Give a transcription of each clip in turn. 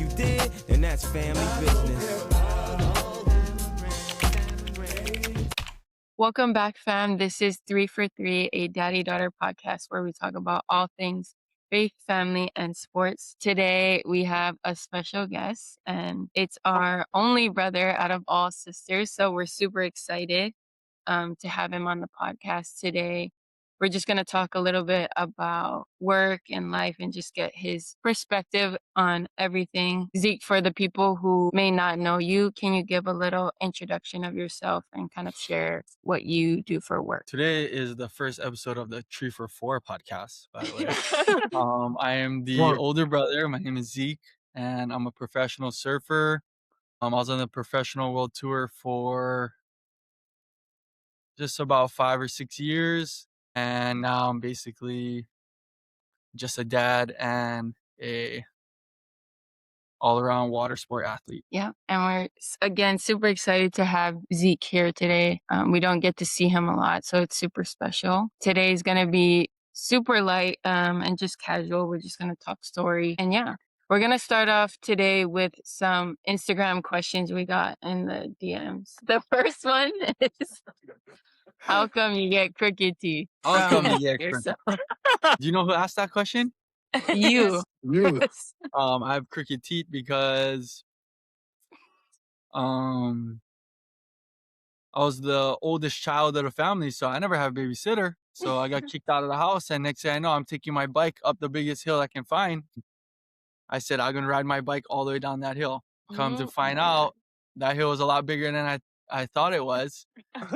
you did, then that's family business. Welcome back, fam. This is 3 for 3, a daddy-daughter podcast where we talk about all things faith, family, and sports. Today, we have a special guest, and it's our only brother out of all sisters. So we're super excited to have him on the podcast today. We're just going to talk a little bit about work and life and just get his perspective on everything. Zeke, for the people who may not know you, can you give a little introduction of yourself and kind of share what you do for work? Today is the first episode of the 3 for 4 podcast, by the way. I am the older brother. My name is Zeke, and I'm a professional surfer. I was on the professional world tour for just about 5 or 6 years. And now I'm basically just a dad and a all-around water sport athlete. Yeah, and we're again super excited to have Zeke here today. We don't get to see him a lot, so it's super special. Today's gonna be super light and just casual. We're just gonna talk story, and yeah, we're gonna start off today with some Instagram questions we got in the DMs. The first one is, how come you get crooked teeth? How come you from get yourself? Do you know who asked that question? You. I have crooked teeth because I was the oldest child of the family, so I never had a babysitter. So I got kicked out of the house, and next thing I know, I'm taking my bike up the biggest hill I can find. I said, I'm going to ride my bike all the way down that hill. Come to find out, that hill was a lot bigger than I thought it was.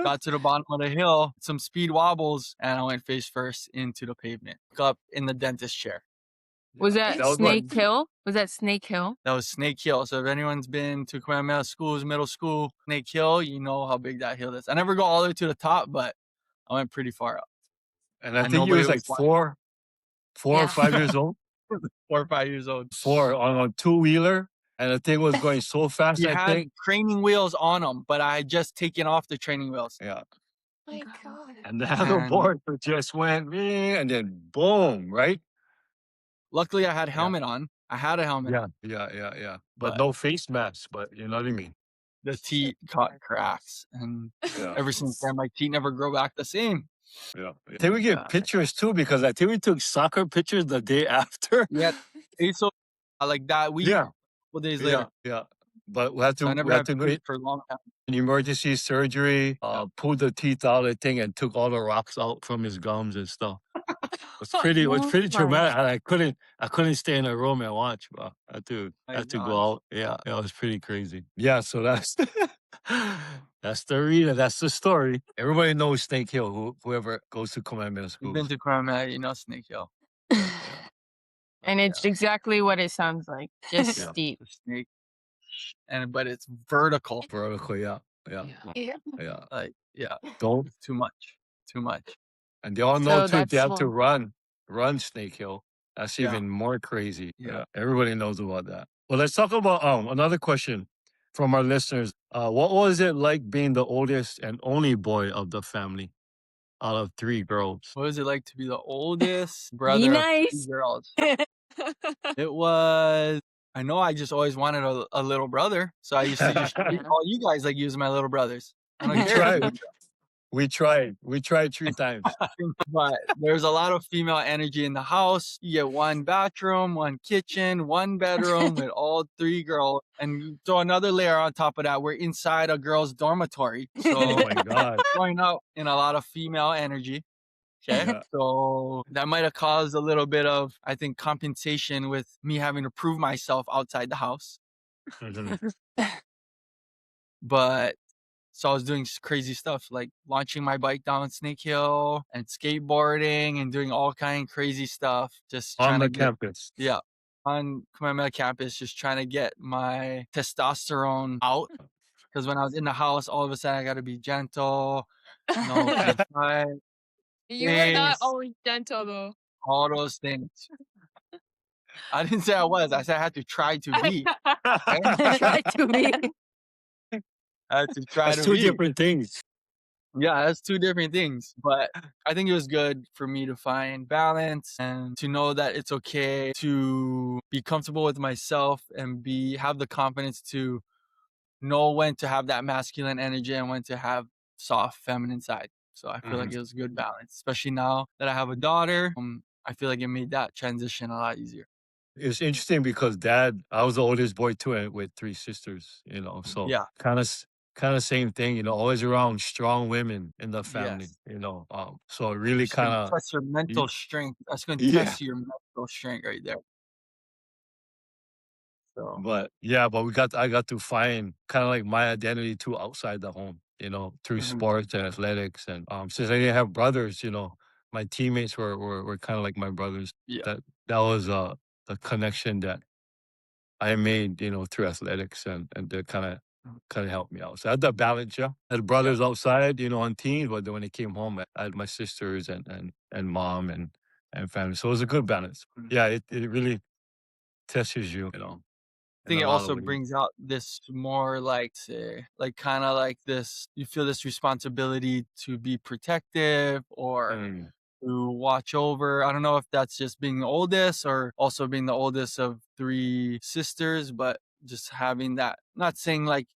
Got to the bottom of the hill, some speed wobbles, and I went face first into the pavement. Up in the dentist chair. Was that Snake Hill? Was that Snake Hill? That was Snake Hill. So if anyone's been to Kamehameha schools, middle school, Snake Hill, you know how big that hill is. I never go all the way to the top, but I went pretty far up. And I think he was like four or 5 years old. 4 or 5 years old. 4 on a two-wheeler, and the thing was going so fast. You I had think training wheels on them, but I had just taken off the training wheels. Yeah. My God. And the handleboard just went, and then boom, right? Luckily, I had a helmet on. I had a helmet on. Yeah. But no face mask, but you know what I mean? The teeth caught cracks. And ever since then, my teeth never grow back the same. Yeah. I think we get pictures too, because I think we took soccer pictures the day after. Yeah. So like that week, a couple days later. Yeah. But we had to, So I never had to go for a long time. An emergency surgery, pulled the teeth out, I think, and took all the rocks out from his gums and stuff. It was pretty traumatic. I couldn't stay in a room and watch, but I had to go out. Yeah, it was pretty crazy. Yeah, so that's that's the reason. That's the story. Everybody knows Snake Hill. Whoever goes to Kamehameha school. You've been to Kamehameha, you know Snake Hill. And it's exactly what it sounds like. Just steep. Snake. But it's vertical. Vertical, yeah. Like, Don't. Too much. And they all know too. They have to run Snake Hill. That's even more crazy. Yeah. Everybody knows about that. Well, let's talk about another question from our listeners. What was it like being the oldest and only boy of the family out of 3 girls? What was it like to be the oldest brother of 3 girls? It was, I know I just always wanted a little brother. So I used to just treat all you guys like you was my little brothers. We tried 3 times. But there's a lot of female energy in the house. You get 1 bathroom, 1 kitchen, 1 bedroom with all 3 girls. And you throw another layer on top of that. We're inside a girl's dormitory. So Oh my God. growing up in a lot of female energy. Okay. Yeah. So that might have caused a little bit of, I think, compensation with me having to prove myself outside the house. But so I was doing crazy stuff like launching my bike down Snake Hill and skateboarding and doing all kind of crazy stuff. Just On trying the to campus. on Kamehameha campus, just trying to get my testosterone out. Because when I was in the house, all of a sudden I got to be gentle. You were not always gentle though. All those things. I didn't say I was. I said I had to try to be. Try to be. I had to try That's to 2 be. different things. Yeah, that's two different things. But I think it was good for me to find balance and to know that it's okay to be comfortable with myself and have the confidence to know when to have that masculine energy and when to have soft feminine side. So I feel like it was a good balance, especially now that I have a daughter. I feel like it made that transition a lot easier. It's interesting because I was the oldest boy too, with three sisters, so Yeah. kind of same thing, always around strong women in the family, Yes. so it really It's gonna kind test your of, mental strength. That's gonna yeah. test your mental strength right there. So But I got to find kind of like my identity too outside the home, through sports and athletics. And since I didn't have brothers, my teammates were kind of like my brothers. yeah. That was a connection that I made, through athletics, and that kind of helped me out. So I had that balance, yeah. I had brothers outside, on teams, but then when they came home, I had my sisters and mom and family. So it was a good balance. Yeah, it really tests you. I In think a it lot of also ways. brings out this more like say like kind of like this you feel this responsibility to be protective or Mm. to watch over. I don't know if that's just being the oldest or also being the oldest of three sisters, but just having that, not saying like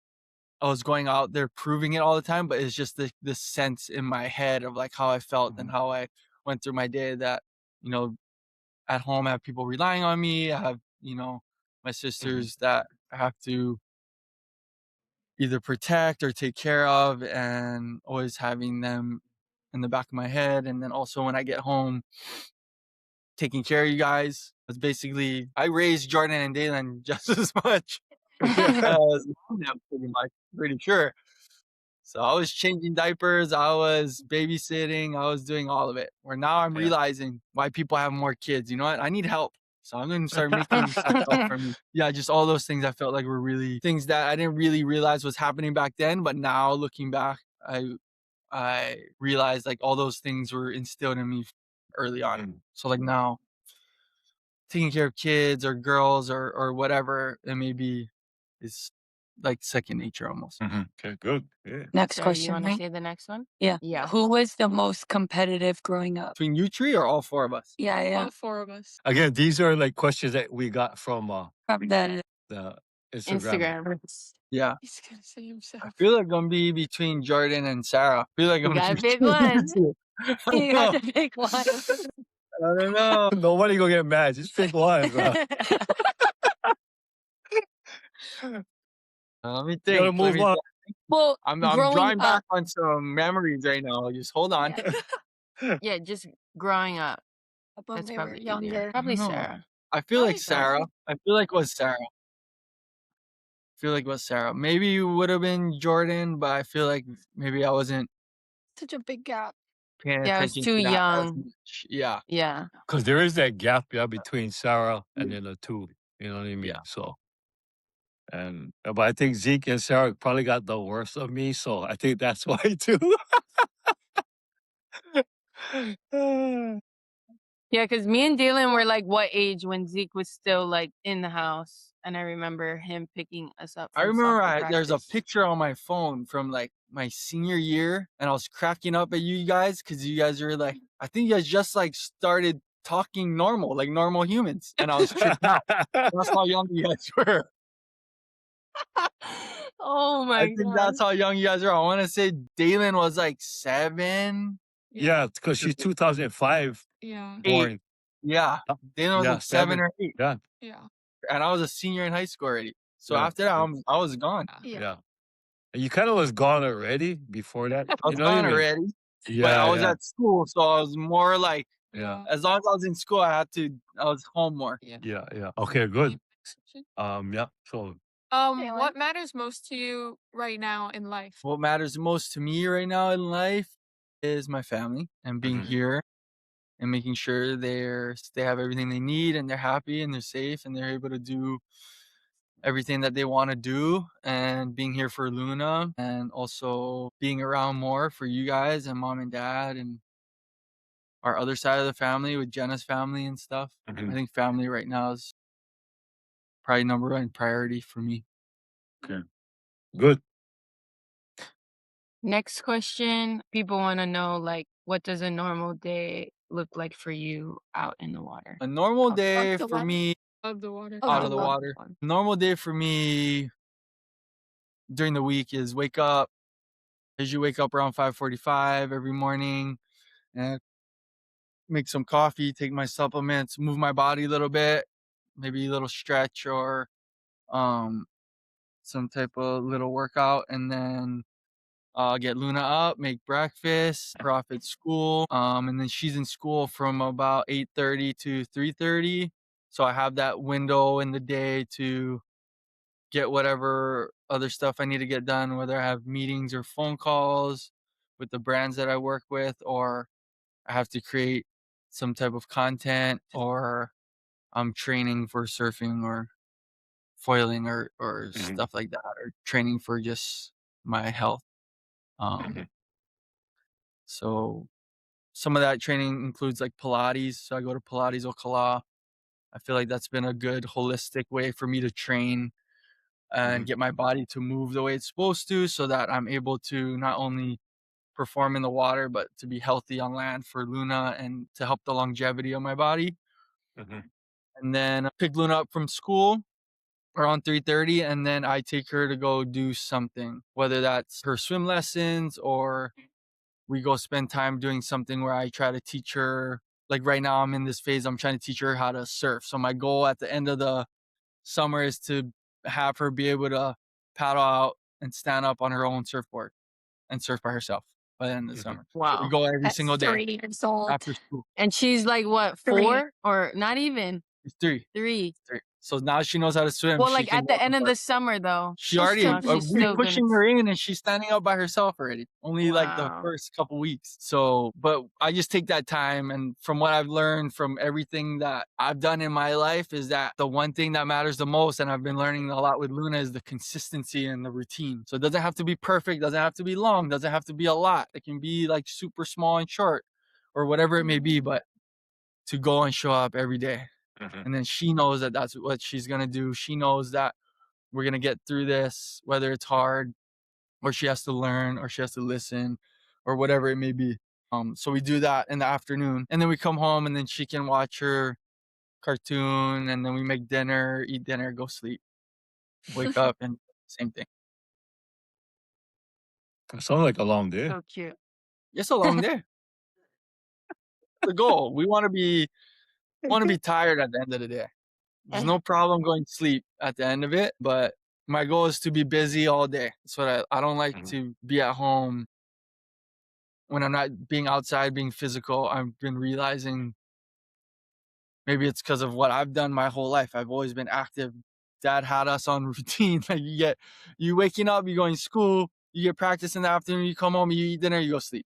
I was going out there proving it all the time, but it's just this sense in my head of like how I felt and how I went through my day that, you know, at home I have people relying on me. I have, my sisters that I have to either protect or take care of, and always having them in the back of my head. And then also when I get home, taking care of you guys. It's basically I raised Jordan and Dalen just as much as mom did, pretty sure. So I was changing diapers, I was babysitting, I was doing all of it. Where now I'm Yeah. realizing why people have more kids. You know what? I need help. So I'm gonna start making some help for me. Yeah, just all those things I felt like were really things that I didn't really realize was happening back then, but now looking back, I realized like all those things were instilled in me early on. So like now taking care of kids or girls or whatever it may be is like second nature almost. Okay, good. Yeah. Next Sarah, question. You want to say the next one? Yeah. Who was the most competitive growing up? Between you three or all four of us? Yeah. All four of us. Again, these are like questions that we got from From the the Instagram. Instagram. Yeah. He's gonna say I himself. feel like I'm gonna be between Jordan and Sarah. I feel like I'm You gonna got be a big between one. you two. I You don't got know. the big one. I don't know. Nobody gonna get mad. Just pick one, bro. Let me You gotta think. move on. Well, I'm growing drawing up. back on some memories right now. Just hold on. Yeah, just growing up. When That's they were probably younger. easier. I Probably don't know. Sarah. I feel like Probably Sarah. Sarah. I feel like it was Sarah. I feel like it was Sarah. Maybe it would have been Jordan, but I feel like maybe I wasn't Such a big gap. paying Yeah, I was attention too to that as young. much. Yeah. Yeah. Because there is that gap, yeah, between Sarah and then the two. You know what I mean? Yeah. So, but I think Zeke and Sarah probably got the worst of me, so I think that's why too. Yeah, because me and Dylan were like what age when Zeke was still like in the house, and I remember him picking us up I from remember soccer there's a practice. picture on my phone from like my senior year, and I was cracking up at you guys because you guys were like, I think you guys just like started talking normal, like normal humans, and I was tripping out. That's how young you guys were. Oh my I think god. that's how young you guys are. I want to say Dalen was like 7, Yeah, because she's 2005 Yeah. 8. born. Yeah, Dalen was Yeah, like 7 or 8, Yeah, Yeah. and I was a senior in high school already. So Yeah. after that, I was gone. Yeah. yeah. And you kind of was gone already before that. I was gone already, but I was at school, so I was more like, Yeah. as long as I was in school, I was home more. Yeah. Okay, good. Yeah. So What matters most to you right now in life? What matters most to me right now in life is my family and being here and making sure they have everything they need and they're happy and they're safe and they're able to do everything that they want to do, and being here for Luna, and also being around more for you guys and mom and dad and our other side of the family with Jenna's family and stuff. I think family right now is probably number one priority for me. okay, good. Next question. People want to know, like, what does a normal day look like for you out in the water? A normal Out the day the for water. me, Of the water. out of the water. Normal day for me during the week is wake up. I usually wake up around 5:45 every morning and make some coffee, take my supplements, move my body a little bit, maybe a little stretch or um some type of little workout, and then get Luna up, make breakfast, her off at school, and then she's in school from about 8:30 to 3:30. So I have that window in the day to get whatever other stuff I need to get done, whether I have meetings or phone calls with the brands that I work with, or I have to create some type of content, or I'm training for surfing or foiling or stuff like that, or training for just my health. Um, so some of that training includes like Pilates. So I go to Pilates Okala. I feel like that's been a good holistic way for me to train and get my body to move the way it's supposed to, so that I'm able to not only perform in the water, but to be healthy on land for Luna and to help the longevity of my body. And then I pick Luna up from school around 3:30, and then I take her to go do something, whether that's her swim lessons or we go spend time doing something where I try to teach her. Like right now, I'm in this phase, I'm trying to teach her how to surf. So my goal at the end of the summer is to have her be able to paddle out and stand up on her own surfboard and surf by herself by the end of the summer. So we Wow. go every At single day 3 years old. after school. And she's like, what, 3. 4 or not even? It's 3. 3. So now she knows how to swim. Well, She like can at go the end of apart. the summer, though. She already, she's we still pushing gonna. her in and she's standing up by herself already. Only like the Wow. first couple weeks. So, but I just take that time. And from what I've learned from everything that I've done in my life is that the one thing that matters the most, and I've been learning a lot with Luna, is the consistency and the routine. So it doesn't have to be perfect, doesn't have to be long, doesn't have to be a lot. It can be like super small and short or whatever it may be, but to go and show up every day. And then she knows that that's what she's going to do. She knows that we're going to get through this, whether it's hard or she has to learn or she has to listen or whatever it may be. So we do that in the afternoon, and then we come home and then she can watch her cartoon, and then we make dinner, eat dinner, go sleep, wake up, and same thing. It sounds like a long day. So cute. It's a long day. The goal. We want to be tired at the end of the day. There's no problem going to sleep at the end of it, but my goal is to be busy all day. That's what I don't like to be at home when I'm not being outside, being physical. I've been realizing maybe it's because of what I've done my whole life. I've always been active. Dad had us on routine. Like you waking up, you going to school, you get practice in the afternoon, you come home, you eat dinner, you go sleep.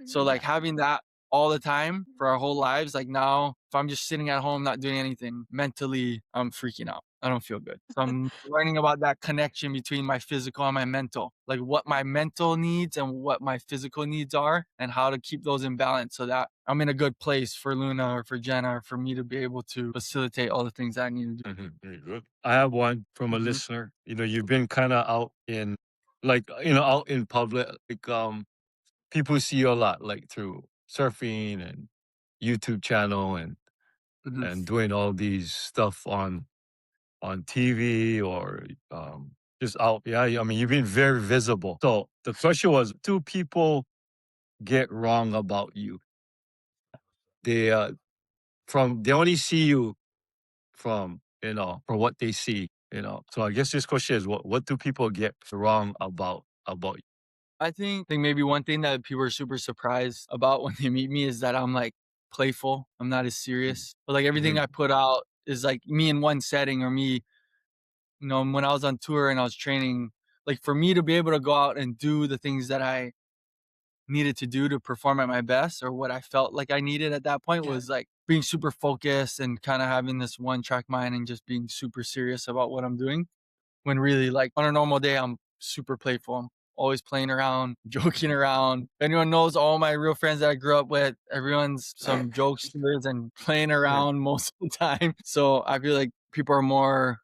So like having that all the time for our whole lives, like now if I'm just sitting at home not doing anything, mentally I'm freaking out. I don't feel good. So I'm learning about that connection between my physical and my mental, like what my mental needs and what my physical needs are, and how to keep those in balance so that I'm in a good place for Luna or for Jenna, or for me to be able to facilitate all the things I need to do. Very good. I have one from a listener. You've been kind of out in, out in public. Like, people see you a lot, like through surfing and YouTube channel and doing all these stuff on TV or just out. Yeah, I mean, you've been very visible. So the question was, do people get wrong about you? They they only see you from from what they see. So I guess this question is, what do people get wrong about you? I think maybe one thing that people are super surprised about when they meet me is that I'm like playful. I'm not as serious. But like everything I put out is like me in one setting, or me, when I was on tour and I was training, like for me to be able to go out and do the things that I needed to do to perform at my best, or what I felt like I needed at that point, was like being super focused and kind of having this one track mind and just being super serious about what I'm doing. When really, like on a normal day, I'm super playful. I'm always playing around, joking around. If anyone knows all my real friends that I grew up with, everyone's some jokesters and playing around most of the time. So I feel like people are more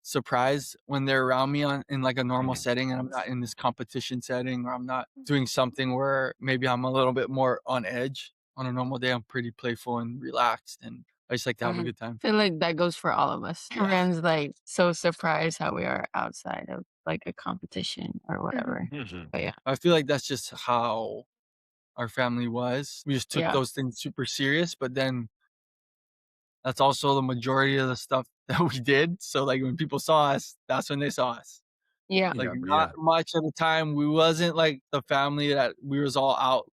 surprised when they're around me in like a normal setting, and I'm not in this competition setting, or I'm not doing something where maybe I'm a little bit more on edge. On a normal day, I'm pretty playful and relaxed, and I just like to have a good time. I feel like that goes for all of us. Yeah. Everyone's like so surprised how we are outside of like a competition or whatever. But yeah, I feel like that's just how our family was. We just took Yeah. those things super serious, but then that's also the majority of the stuff that we did. So like when people saw us, that's when they saw us. yeah. Like Yeah, not much at the time. We wasn't like the family that we was all out.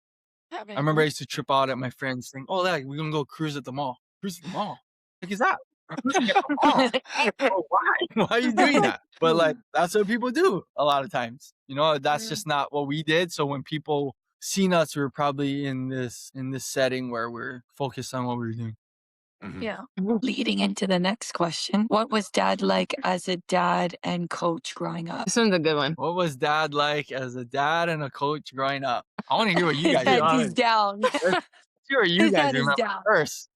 I remember I used to trip out at my friends saying, "Oh, like we're gonna go cruise at the mall." Cruise at the mall? Like, is that? We're cruising at the mall. Oh, why? Why are you doing that? But like that's what people do a lot of times. You know, that's just not what we did. So when people seen us, we were probably in this setting where we're focused on what we were doing. Yeah. Leading into the next question, what was dad like as a dad and coach growing up? This one's a good one. What was dad like as a dad and a coach growing up? I want to hear what you His guys dad remember. is down. Let's hear what you His guys dad is remember down. first.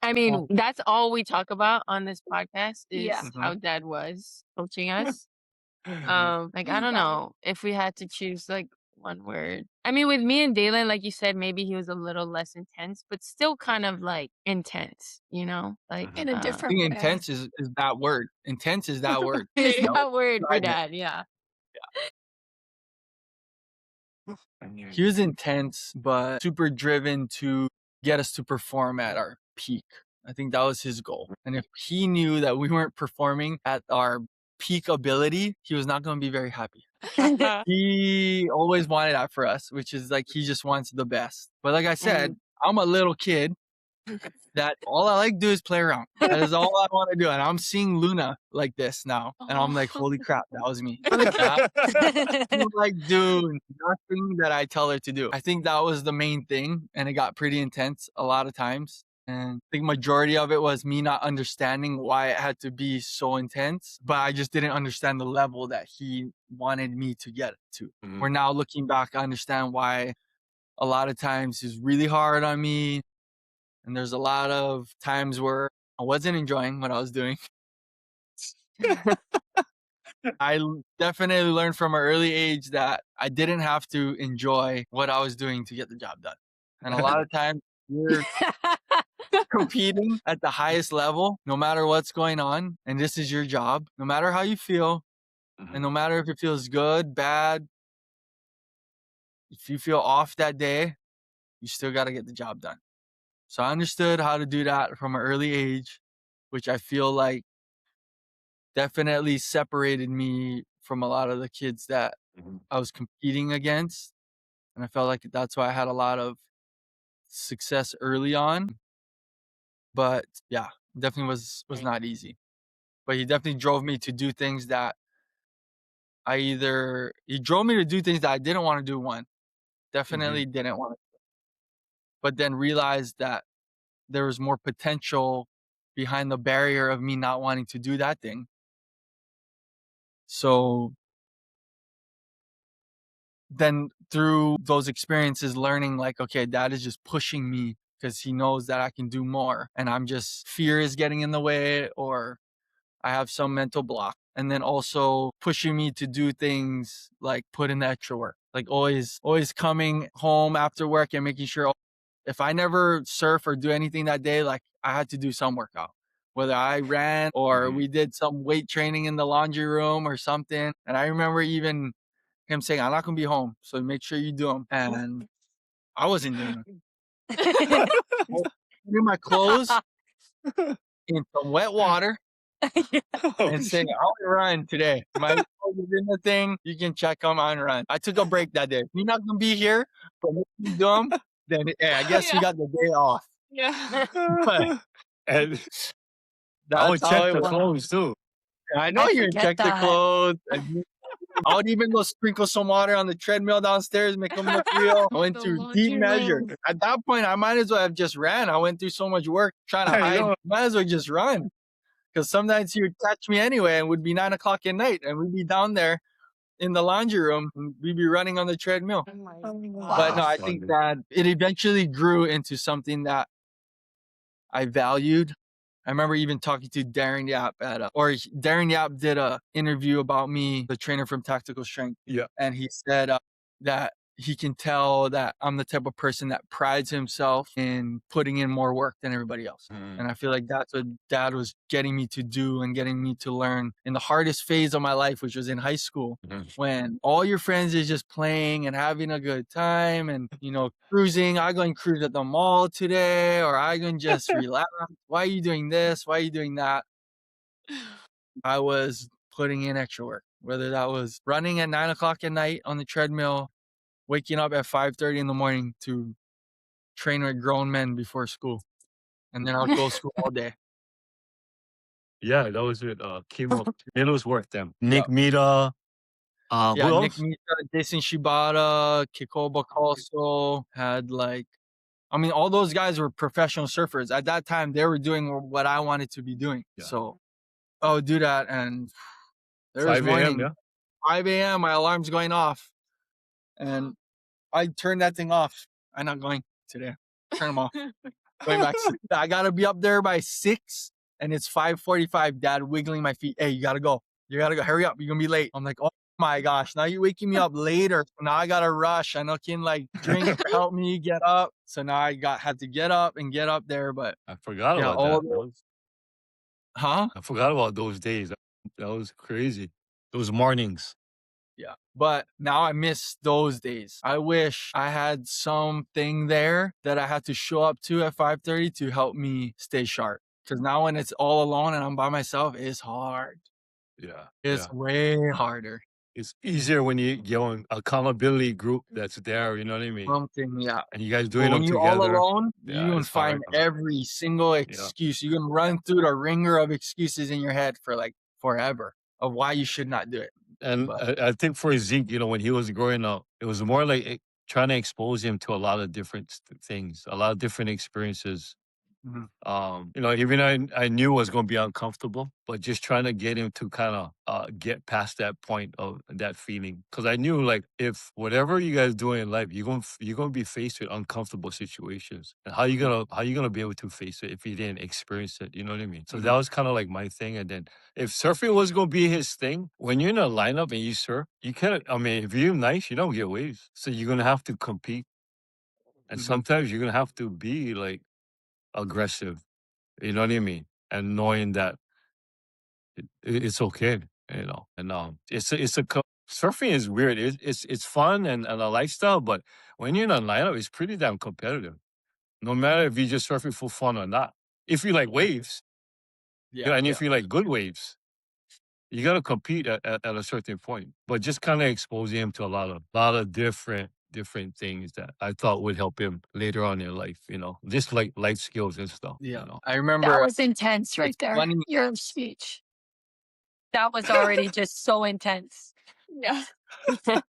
I mean, that's all we talk about on this podcast is Yeah. how dad was coaching us. Like I He's don't down. know if we had to choose like one word. I mean, with me and Dalen, like you said, maybe he was a little less intense, but still kind of like intense, you know? Like In a I different think way. intense is that word. Intense is that word. is You know? that word for Right. dad, yeah. He was intense, but super driven to get us to perform at our peak. I think that was his goal. And if he knew that we weren't performing at our peak ability, he was not going to be very happy. He always wanted that for us, which is like he just wants the best. But like I said, I'm a little kid that all I like to do is play around. That is all I want to do. And I'm seeing Luna like this now. And I'm like, holy crap, that was me. I'm like, do nothing that I tell her to do. I think that was the main thing. And it got pretty intense a lot of times. And I think majority of it was me not understanding why it had to be so intense, but I just didn't understand the level that he wanted me to get to. Where now looking back, I understand why a lot of times he's really hard on me. And there's a lot of times where I wasn't enjoying what I was doing. I definitely learned from an early age that I didn't have to enjoy what I was doing to get the job done. And a lot of times you're competing at the highest level, no matter what's going on. And this is your job, no matter how you feel. And no matter if it feels good, bad, if you feel off that day, you still got to get the job done. So I understood how to do that from an early age, which I feel like definitely separated me from a lot of the kids that I was competing against. And I felt like that's why I had a lot of success early on. But yeah, definitely was not easy. But he definitely drove me to do things that he drove me to do things that I didn't want to do. One, definitely didn't want to, but then realized that there was more potential behind the barrier of me not wanting to do that thing. So then through those experiences, learning like, okay, dad is just pushing me because he knows that I can do more. And I'm just, fear is getting in the way, or I have some mental block. And then also pushing me to do things like put in the extra work, like always coming home after work and making sure if I never surf or do anything that day, like I had to do some workout, whether I ran or we did some weight training in the laundry room or something. And I remember even him saying, I'm not going to be home, so make sure you do them. And I wasn't doing them. Putting my clothes in some wet water and saying, I'll run today. My clothes is in the thing. You can check them on run. I took a break that day. If you're not going to be here, but if you do them, then hey, I guess you got the day off. Yeah. But And I would that's how check it the was. clothes too. I know I you forget check the that. clothes. And I would even go sprinkle some water on the treadmill downstairs, make them look real. I went The through laundry deep measures. room. At that point, I might as well have just ran. I went through so much work trying to I hide. know. Might as well just run. Because sometimes he would catch me anyway, and it would be 9 o'clock at night, and we'd be down there in the laundry room, and we'd be running on the treadmill. But no, I think that it eventually grew into something that I valued. I remember even talking to Darren Yap Darren Yap did a interview about me, the trainer from Tactical Strength. Yeah. And he said that he can tell that I'm the type of person that prides himself in putting in more work than everybody else. And I feel like that's what Dad was getting me to do and getting me to learn in the hardest phase of my life, which was in high school, when all your friends is just playing and having a good time and, cruising. I go and cruise at the mall today, or I go and just relax. Why are you doing this? Why are you doing that? I was putting in extra work, whether that was running at 9 o'clock at night on the treadmill, waking up at 5:30 in the morning to train with grown men before school. And then I'll go to school all day. Yeah, that was it. Chemo. It was worth them. Nick Mita. Who Yeah, Nick else? Mita, Jason Shibata, Kikoba also had all those guys were professional surfers. At that time, they were doing what I wanted to be doing. Yeah. So I would do that. And there was 5 a.m., morning, yeah. 5 a.m., my alarm's going off. And I turned that thing off. I'm not going today. Turn them off. Going back. I got to be up there by 6 and it's 5:45. Dad wiggling my feet. Hey, you got to go. You got to go. Hurry up. You're going to be late. I'm like, oh my gosh. Now you're waking me up later. So now I got to rush. I know can drink, help me get up. So now I had to get up and get up there. But I forgot yeah, about that. huh? I forgot about those days. That was crazy. Those mornings. Yeah. But now I miss those days. I wish I had something there that I had to show up to at 5:30 to help me stay sharp. Because now when it's all alone and I'm by myself, it's hard. Yeah. It's way harder. It's easier when you get an accountability group that's there, you know what I mean? Something, yeah. And you guys But doing when them you're together. all alone, Yeah, you can it's hard. find every single excuse. You can run through the ringer of excuses in your head for forever of why you should not do it. And But I think for Zeke, when he was growing up, it was more like trying to expose him to a lot of different things, a lot of different experiences. Even I knew it was going to be uncomfortable, but just trying to get him to kind of get past that point of that feeling. Because I knew if whatever you guys do in life, you're gonna be faced with uncomfortable situations. And how you gonna be able to face it if you didn't experience it? You know what I mean? So that was kind of like my thing. And then if surfing was gonna be his thing, when you're in a lineup and you surf, you can't. If you're nice, you don't get waves, so you're gonna have to compete. And sometimes you're gonna have to be aggressive, you know what I mean? And knowing that it's okay, and surfing is weird. It's fun and a lifestyle, but when you're in a lineup, it's pretty damn competitive. No matter if you're just surfing for fun or not. If you like waves, and if you like good waves, you gotta compete at a certain point. But just kind of exposing him to a lot of different things that I thought would help him later on in life, just like life skills and stuff. yeah, I remember That was intense right there. funny. Your speech. That was already just so intense. Yeah.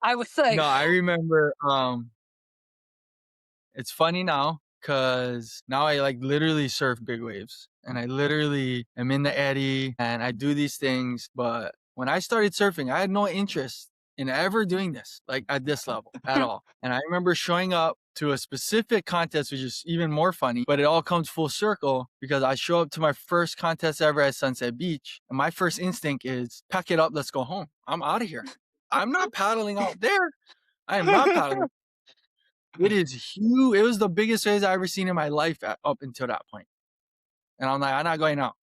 I was like, No, I remember. It's funny now because now I literally surf big waves and I literally am in the eddy and I do these things. But when I started surfing, I had no interest in ever doing this at this level at all. And I remember showing up to a specific contest, which is even more funny, but it all comes full circle because I show up to my first contest ever at Sunset Beach. And my first instinct is pack it up. Let's go home. I'm out of here. I'm not paddling out there. I am not paddling. It is huge. It was the biggest waves I ever seen in my life up until that point. And I'm like, I'm not going out.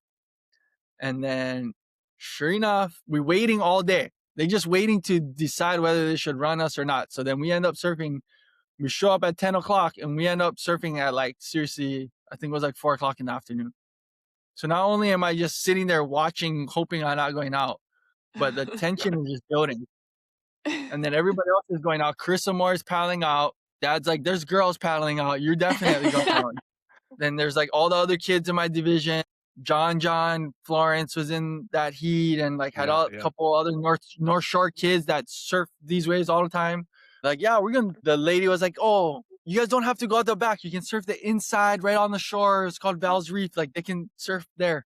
And then sure enough, we're waiting all day. They're just waiting to decide whether they should run us or not. So then we end up surfing. We show up at 10 o'clock and we end up surfing at seriously, I think it was 4 o'clock in the afternoon. So not only am I just sitting there watching, hoping I'm not going out, but the tension is just building. And then everybody else is going out. Chris Amore is paddling out. Dad's like, there's girls paddling out. You're definitely going out. Then there's all the other kids in my division. John Florence was in that heat and had a couple other North Shore kids that surf these waves all the time. The lady was like, oh, you guys don't have to go out the back. You can surf the inside right on the shore. It's called Val's Reef. They can surf there.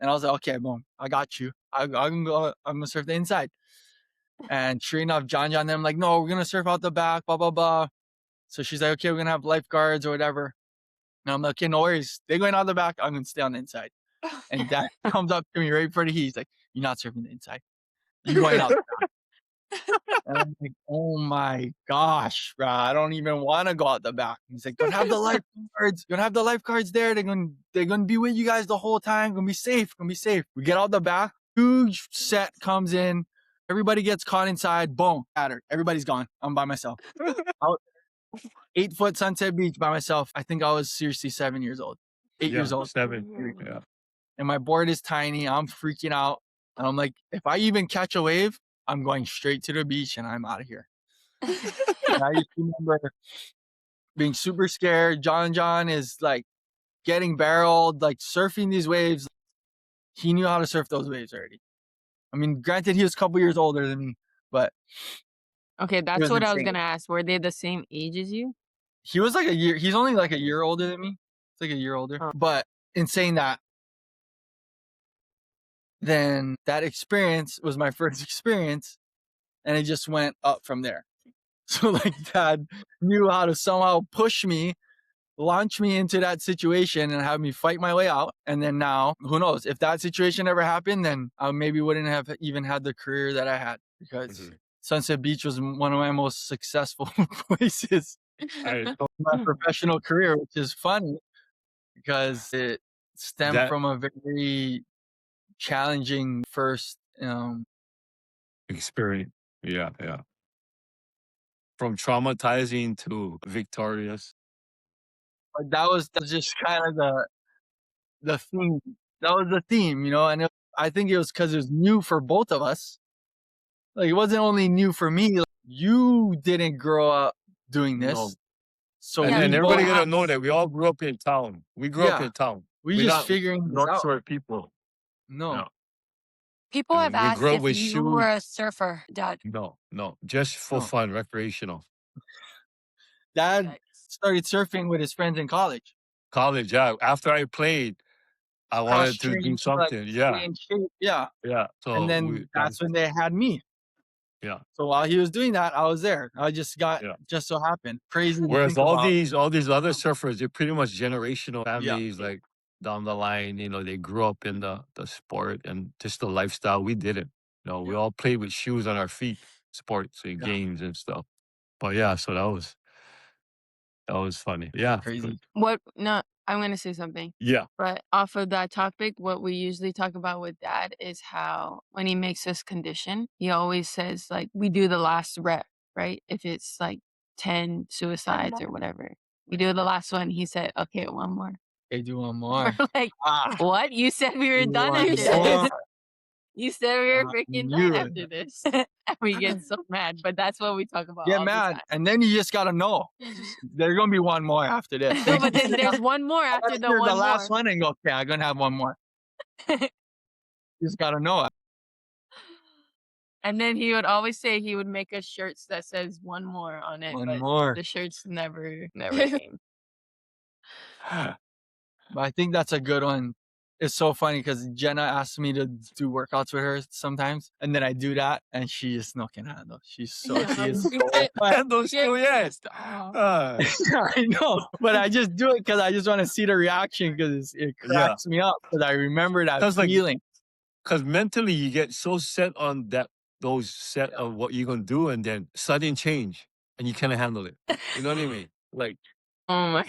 And I was like, okay, boom, I got you. I'm gonna surf the inside. And sure enough, John, them no, we're gonna surf out the back, blah, blah, blah. So she's like, okay, we're gonna have lifeguards or whatever. And I'm like, okay, no worries. They're going out the back. I'm gonna stay on the inside. And dad comes up to me right before the heat. He's like, "You're not surfing the inside. You're going out." And I'm like, "Oh my gosh, bro, I don't even want to go out the back." He's like, "Don't have the lifeguards. Don't have the lifeguards there. They're gonna be with you guys the whole time. Gonna be safe. Gonna be safe." We get out the back. Huge set comes in. Everybody gets caught inside. Boom, battered. Everybody's gone. I'm by myself. Out 8-foot Sunset Beach by myself. I think I was seriously 7 years old. 8 years old. 7. Yeah. And my board is tiny. I'm freaking out. And I'm like, if I even catch a wave, I'm going straight to the beach and I'm out of here. And I just remember being super scared. John is like getting barreled, like surfing these waves. He knew how to surf those waves already. I mean, granted, he was a couple years older than me, but Okay, it that's was what I was insane. gonna ask. Were they the same age as you? He was like a year. He's only like a year older than me. It's like a year older. Oh. But in saying that, then that experience was my first experience, and it just went up from there. So like dad knew how to somehow push me, launch me into that situation and have me fight my way out. And then now, who knows, if that situation ever happened, then I maybe wouldn't have even had the career that I had, because Sunset Beach was one of my most successful places in my professional career, which is funny because it stemmed That from a very challenging first experience. Yeah. From traumatizing to victorious. but that was just kind of the theme. That was the theme, and I think it was because it was new for both of us. Like, it wasn't only new for me. Like, you didn't grow up doing this. No. So And, we and everybody both, gotta know that we all grew up in town. We grew up yeah, in town. we We're just not figuring this North out. Shore people. No. No. People have And we asked grew up if with you shoes. were a surfer, Dad. No, just for No. fun, recreational. Dad started surfing with his friends in college. College, yeah. After I played, I wanted to do Cross-training, like, something. stay Yeah, in shape. Yeah. yeah. And So then that's when they had me. yeah. So while he was doing that, I was there. I just so happened. Crazy to Whereas think all about. these other surfers, they're pretty much generational families. Like down the line, they grew up in the sport and just the lifestyle. We didn't. We all played with shoes on our feet, sports and games and stuff. But yeah, so that was funny. Yeah, Crazy. I'm gonna say something. yeah. But off of that topic, what we usually talk about with dad is how when he makes us condition, he always says like we do the last rep, right? If it's like 10 suicides or whatever. We do the last one. He said, okay, one more. Okay, do one more. We're like, Ah, what? You said we were do done one after more. this. You said we were I freaking knew done it. after this. And we get so mad. But that's what we talk about Get all the mad, time. and then you just gotta know there's gonna be one more after this. No, but then there's one more I after gotta the hear one the last more. one and go, okay, I'm gonna have one more. You just gotta know it. And then he would always say he would make us shirts that says one more on it, One but more. the shirts never came. But I think that's a good one. It's so funny because Jenna asked me to do workouts with her sometimes, and then I do that, and she just no can handle. She is so And those two, yes. I know, but I just do it because I just want to see the reaction because it cracks me up because I remember that 'Cause, like, feeling. Because mentally you get so set on those set of what you're gonna do, and then sudden change, and you can't handle it. You know what I mean? Like Oh my.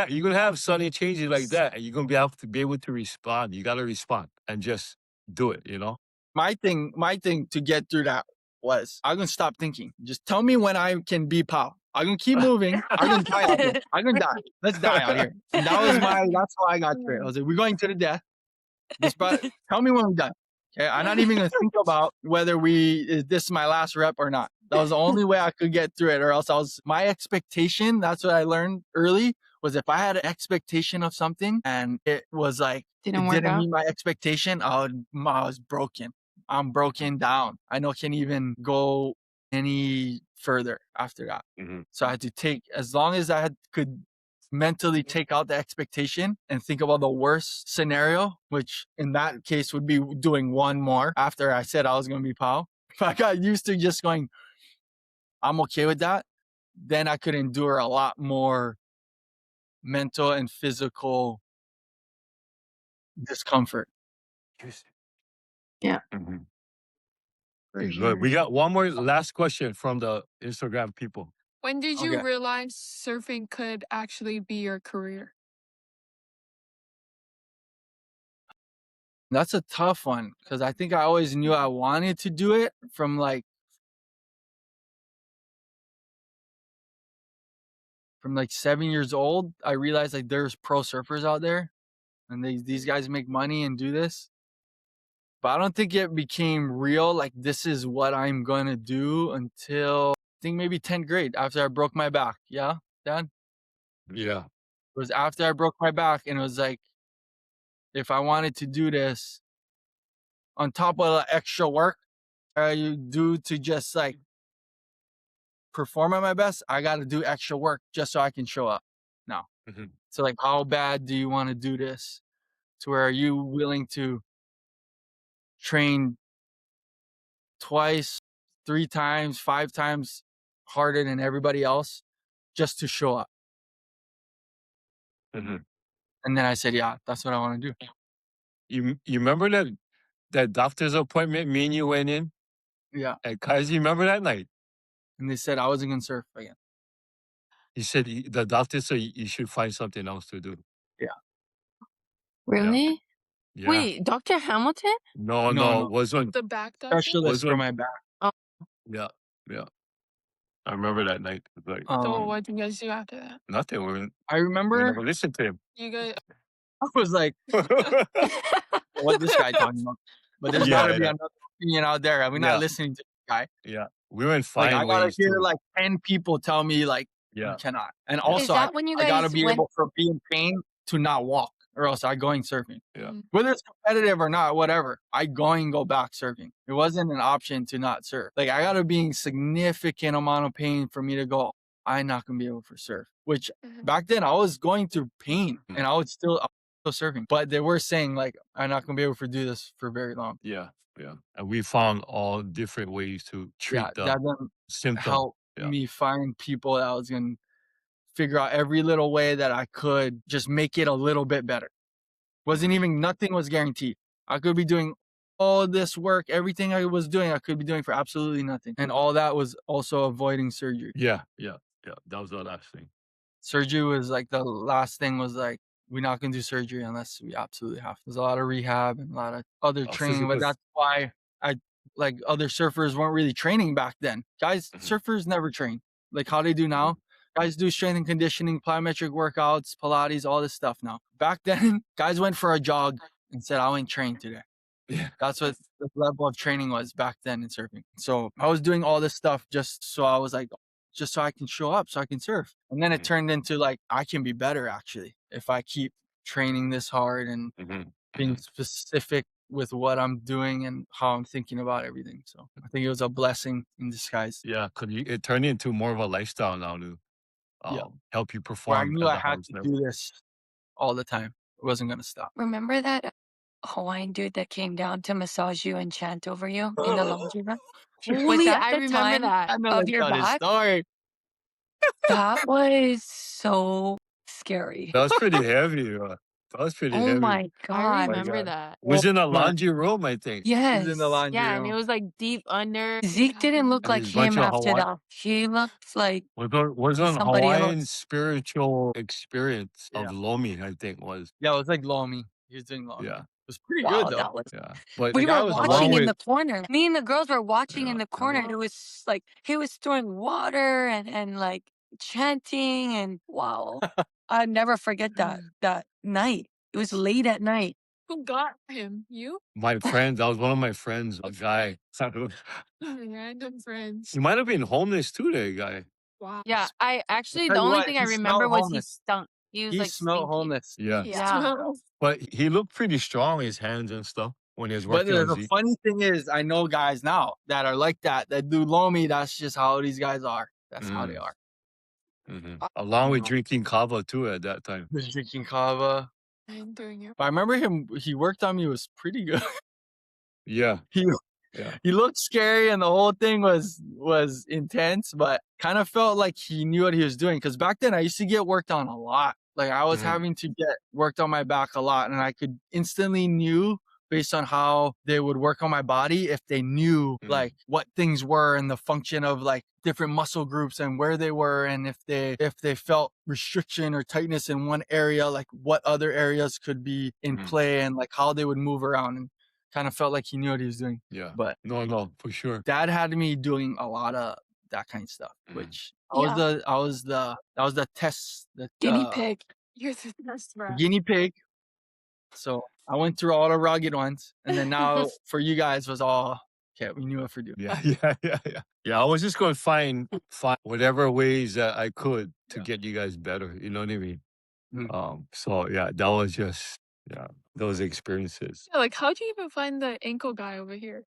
you're gonna have sudden changes like that, and you're gonna be able to respond. You gotta respond and just do it. My thing to get through that was I'm gonna stop thinking. Just tell me when I can be pal. I'm gonna keep moving. I'm gonna die out here. I'm gonna die. Let's die out here. And that's how I got through it. I was like, we're going to the death. Tell me when we're done. Okay. I'm not even gonna think about whether is this my last rep or not. That was the only way I could get through it, or else my expectation, that's what I learned early, was if I had an expectation of something and it was like Didn't meet my expectation, I was broken. I'm broken down. I can't even go any further after that. So I had to take, as long as could mentally take out the expectation and think about the worst scenario, which in that case would be doing one more after I said I was going to be pal. If I got used to just going, I'm okay with that, then I could endure a lot more mental and physical discomfort. Yeah. Mhm. For Okay, sure. good. We got one more last question from the Instagram people. When did you Okay. realize surfing could actually be your career? That's a tough one because I think I always knew I wanted to do it from like 7 years old. I realized like there's pro surfers out there and these guys make money and do this. But I don't think it became real. Like this is what I'm gonna do until I think maybe 10th grade after I broke my back. Yeah, Dad? Yeah. It was after I broke my back and it was like, if I wanted to do this on top of the extra work you do to just like perform at my best, I got to do extra work just so I can show up now. Mhm. So like, how bad do you want to do this? To where are you willing to train twice, 3 times, 5 times harder than everybody else just to show up? Mhm. And then I said, yeah, that's what I want to do. You remember that doctor's appointment me and you went in Yeah. at Kaiser? You remember that night? And they said I wasn't going to surf again. He said the doctor said you should find something else to do. Yeah. Really? Yeah. Wait, Dr. Hamilton? No, No. wasn't. The back doctor? Specialist for Wasn't. my back. Yeah. I remember that night. It was like So what did you guys do after that? nothing. I We remember never listened to him. You guys I was like, what this guy talking about? But there's Yeah, got to be yeah. another opinion out there. We're Yeah. not listening to this guy. Yeah. We went Like, I find gotta ways hear to. like 10 people tell me like you Yeah. cannot. And Yeah. Is also that when you I gotta guys be went? able to be in pain to not walk, or else I going surfing. Yeah. Whether it's competitive or not, whatever, I going go back surfing. It wasn't an option to not surf. Like I gotta be in significant amount of pain for me to go, I'm not gonna be able to surf. Which back then I was going through pain and I was still surfing. But they were saying like I'm not gonna be able to do this for very long. Yeah. And we found all different ways to treat Yeah, the that then symptom. helped Yeah. me find people that I was gonna figure out every little way that I could just make it a little bit better. Wasn't even, nothing was guaranteed. I could be doing all this work, everything I was doing, I could be doing for absolutely nothing. And all that was also avoiding surgery. Yeah. That was the last thing. Surgery was like the last thing was like, we're not gonna do surgery unless we absolutely have to. There's a lot of rehab and a lot of other training, but physical- that's why like other surfers weren't really training back then. Guys, surfers never train like how they do now. Guys do strength and conditioning, plyometric workouts, Pilates, all this stuff now. Back then, guys went for a jog and said, I went train today. Yeah. That's what the level of training was back then in surfing. So I was doing all this stuff just so I was like, just so I can show up, so I can surf. And then it turned into like, I can be better actually if I keep training this hard and being specific with what I'm doing and how I'm thinking about everything. So I think it was a blessing in disguise. Yeah, because it turned into more of a lifestyle now to help you Where I perform knew at I the had highest to level. do this all the time. It wasn't going to stop. Remember that Hawaiian dude that came down to massage you and chant over you in the laundry room? Was Holy, that I the remember time that. I know of that's your not his back? story. That was so scary. That was pretty heavy. That was pretty Oh heavy. my I God. remember God. that. It was in a But laundry room, I think. it was in the Yes. laundry Yeah, and it room. was like deep under. Zeke didn't look And like there's a bunch him of after Hawaii. that. He looked like Was on somebody Hawaiian else. spiritual experience Yeah. of Lomi, I think was. Yeah, it was like Lomi. He was doing Lomi. Yeah. It was pretty Wow, good though. that was. Yeah. But We The guy were was along watching in with the corner. Me and the girls were watching in the corner. Uh-huh. It was like he was throwing water and like chanting and wow. I'd never forget that night. It was late at night. Who got him? You? my friend, that was one of my friends, a guy. Random friends. He might have been homeless too, that guy. Wow. Yeah, I actually, tell the you only what, thing he I remember smelled was he homeless. stunk. He was He like smelled stinky. homeless. Yeah. Yeah. But he looked pretty strong, his hands and stuff, when he was But working on the Zeke. funny thing is, I know guys now that are like that do Lomi. That's just how these guys are. That's how they are. Along with Mhm. drinking kava too at that time. He was drinking kava. I'm doing it. But I remember him, he worked on me, it was pretty good. Yeah. He looked scary and the whole thing was intense, but kind of felt like he knew what he was doing. Because back then I used to get worked on a lot. Like I was Mhm. having to get worked on my back a lot, and I could instantly knew based on how they would work on my body if they knew like what things were and the function of like different muscle groups and where they were, and if they felt restriction or tightness in one area, like what other areas could be in play and like how they would move around, and kind of felt like he knew what he was doing. Yeah. But No, for sure. dad had me doing a lot of that kind of stuff, which Yeah. that was the test, the Guinea pig. You're the best, bro. guinea pig. So I went through all the rugged ones, and then now for you guys was all okay. We knew what to do. Yeah, yeah. Yeah, I was just going to find whatever ways that I could to Yeah. get you guys better. You know what I mean? Mhm. So yeah, that was just those experiences. Yeah, like how'd you even find the ankle guy over here?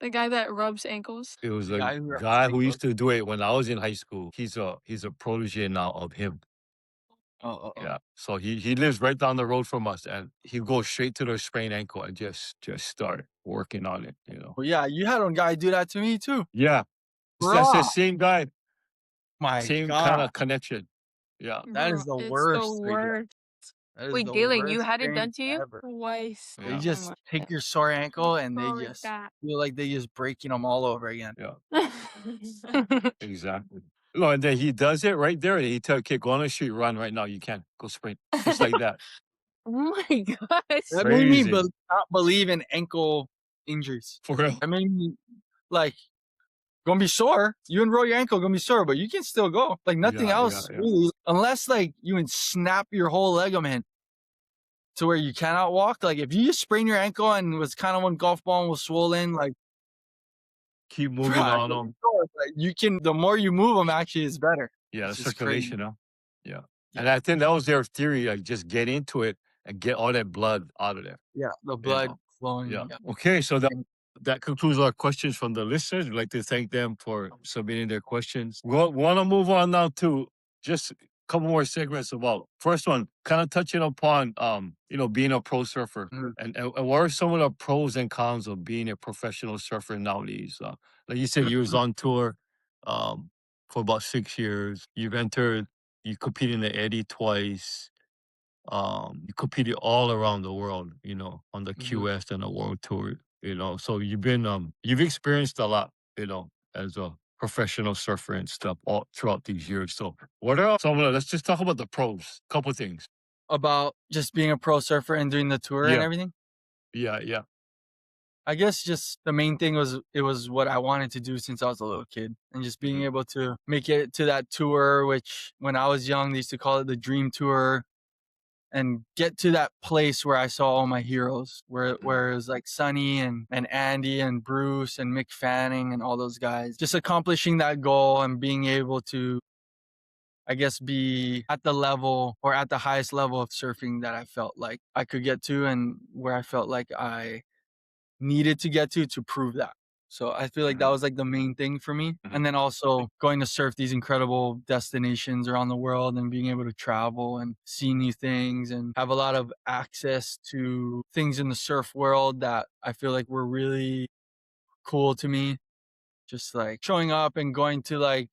The guy that rubs ankles? It was The a guy who rubs guy who ankles. used to do it when I was in high school. He's a protege now of him. Oh. Yeah. So he lives right down the road from us, and he goes straight to the sprained ankle and just start working on it. Well, yeah, you had one guy do that to me too. Yeah. That's the Bruh. same guy, My same kind God, of connection. Yeah. that is Bro, the it's worst. the worst. That is Wait, the Galen, you worst had it thing done to you? ever. Twice. They Yeah. just my take your sore ankle and they Oh, like just that. feel like they just breaking them all over again. Yeah. Exactly. No, and then he does it right there. He tell kid, go on the street, run right now. You can go sprint. Just like that. Oh my gosh. That made me Crazy. not believe in ankle injuries. For real. That made me like gonna be sore. You unroll your ankle, gonna be sore, but you can still go. Like nothing Yeah, else yeah. really, unless like you can snap your whole ligament to where you cannot walk. Like if you just sprain your ankle and was kind of when golf ball was swollen, like Keep moving bruh, on them. like, you can. The more you move them, actually, is better. Yeah, the It's just crazy. circulation, huh? Yeah. Yeah. And I think that was their theory, like just get into it and get all that blood out of there. Yeah, the You blood know? flowing. Yeah. Yeah. Okay, so that concludes our questions from the listeners. We'd like to thank them for submitting their questions. We want to move on now to just a couple more segments about first one, kind of touching upon being a pro surfer. Mhm. And what are some of the pros and cons of being a professional surfer nowadays? Like you said, you was on tour for about 6 years. You competed in the Eddie twice. You competed all around the world, on the Mhm. QS and the world tour, so you've experienced a lot, as a professional surfer and stuff all throughout these years. So what are let's just talk about the pros, couple things. About just being a pro surfer and doing the tour and Yeah. everything. Yeah. I guess just the main thing was it was what I wanted to do since I was a little kid, and just being able to make it to that tour, which when I was young they used to call it the dream tour, and get to that place where I saw all my heroes, where it was like Sonny and Andy and Bruce and Mick Fanning and all those guys. Just accomplishing that goal and being able to, I guess, be at the level or at the highest level of surfing that I felt like I could get to, and where I felt like I needed to get to prove that. So I feel like that was like the main thing for me. And then also going to surf these incredible destinations around the world and being able to travel and see new things and have a lot of access to things in the surf world that I feel like were really cool to me. Just like showing up and going to like,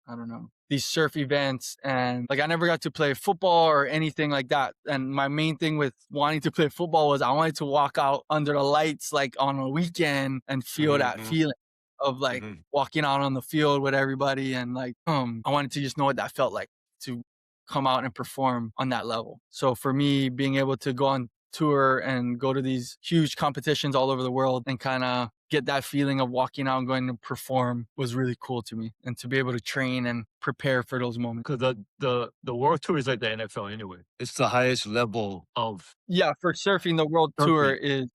I don't know, these surf events, and like I never got to play football or anything like that. And my main thing with wanting to play football was I wanted to walk out under the lights like on a weekend and feel that feeling of like walking out on the field with everybody, and like I wanted to just know what that felt like to come out and perform on that level. So for me, being able to go on tour and go to these huge competitions all over the world and kind of get that feeling of walking out and going to perform was really cool to me, and to be able to train and prepare for those moments. Because the world tour is like the NFL anyway. It's the highest level of Yeah, for surfing, the world tour surfing.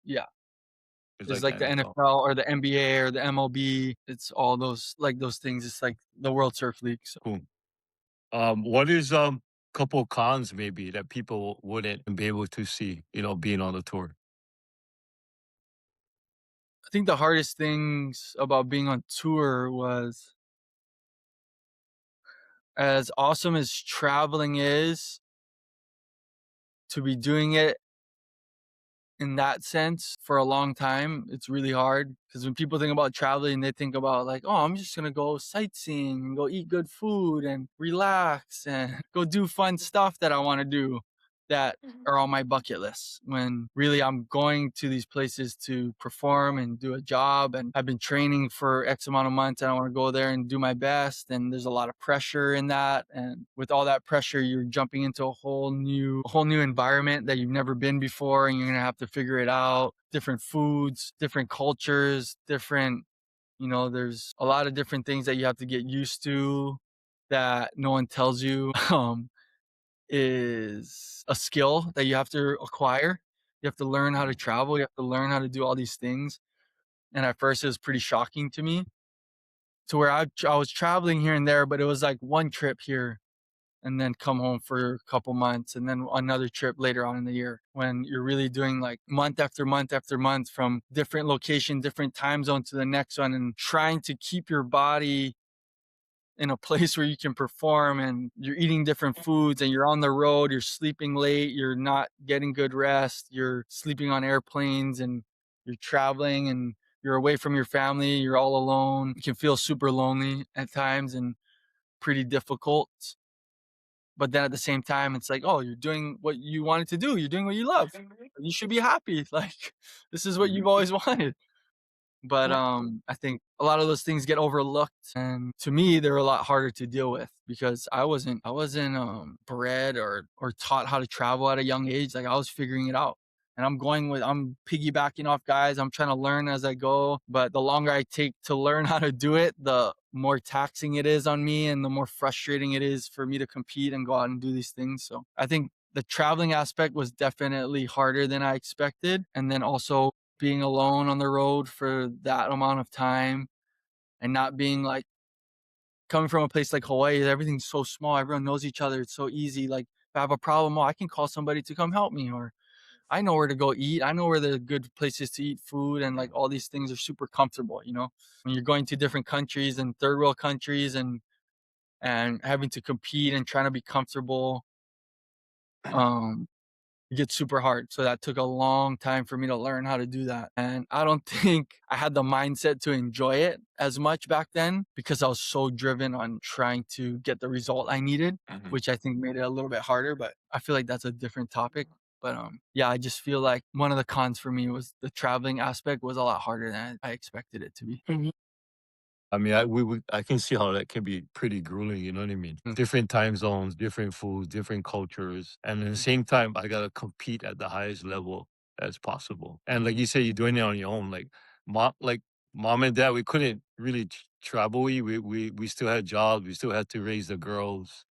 is like the NFL or the NBA or the MLB. It's all those things. It's like the World Surf League. So Cool. What is couple cons maybe that people wouldn't be able to see, being on the tour? I think the hardest things about being on tour was, as awesome as traveling is, to be doing it in that sense for a long time. It's really hard because when people think about traveling, they think about like, oh, I'm just gonna go sightseeing and go eat good food and relax and go do fun stuff that I want to do that are on my bucket list, when really I'm going to these places to perform and do a job, and I've been training for X amount of months and I want to go there and do my best, and there's a lot of pressure in that, and with all that pressure you're jumping into a whole new environment that you've never been before, and you're going to have to figure it out. Different foods, different cultures, different, there's a lot of different things that you have to get used to that no one tells you. Is a skill that you have to acquire. You have to learn how to travel. You have to learn how to do all these things. And at first, it was pretty shocking to me, to where I was traveling here and there, but it was like one trip here and then come home for a couple months and then another trip later on in the year, when you're really doing like month after month after month from different location, different time zone to the next one, and trying to keep your body in a place where you can perform, and you're eating different foods and you're on the road, you're sleeping late, you're not getting good rest, you're sleeping on airplanes, and you're traveling and you're away from your family, you're all alone. You can feel super lonely at times and pretty difficult. But then at the same time, it's like, oh, you're doing what you wanted to do. You're doing what you love. You should be happy. Like, this is what you've always wanted. But I think a lot of those things get overlooked, and to me they're a lot harder to deal with because I wasn't bred or taught how to travel at a young age. Like, I was figuring it out, and I'm piggybacking off guys. I'm trying to learn as I go, but the longer I take to learn how to do it, the more taxing it is on me and the more frustrating it is for me to compete and go out and do these things. So I think the traveling aspect was definitely harder than I expected, and then also being alone on the road for that amount of time, and not being like, coming from a place like Hawaii, everything's so small, everyone knows each other, it's so easy. Like, if I have a problem, I can call somebody to come help me, or I know where to go eat, I know where the good places to eat food, and like all these things are super comfortable. When you're going to different countries and third world countries, and having to compete and trying to be comfortable, it gets super hard. So that took a long time for me to learn how to do that. And I don't think I had the mindset to enjoy it as much back then, because I was so driven on trying to get the result I needed, which I think made it a little bit harder. But I feel like that's a different topic. But yeah, I just feel like one of the cons for me was the traveling aspect was a lot harder than I expected it to be. I mean, I can see how that can be pretty grueling. You know what I mean? Different time zones, different foods, different cultures, and at the same time, I gotta compete at the highest level as possible. And like you say, you're doing it on your own. Mom and dad, we couldn't really travel. We still had jobs. We still had to raise the girls.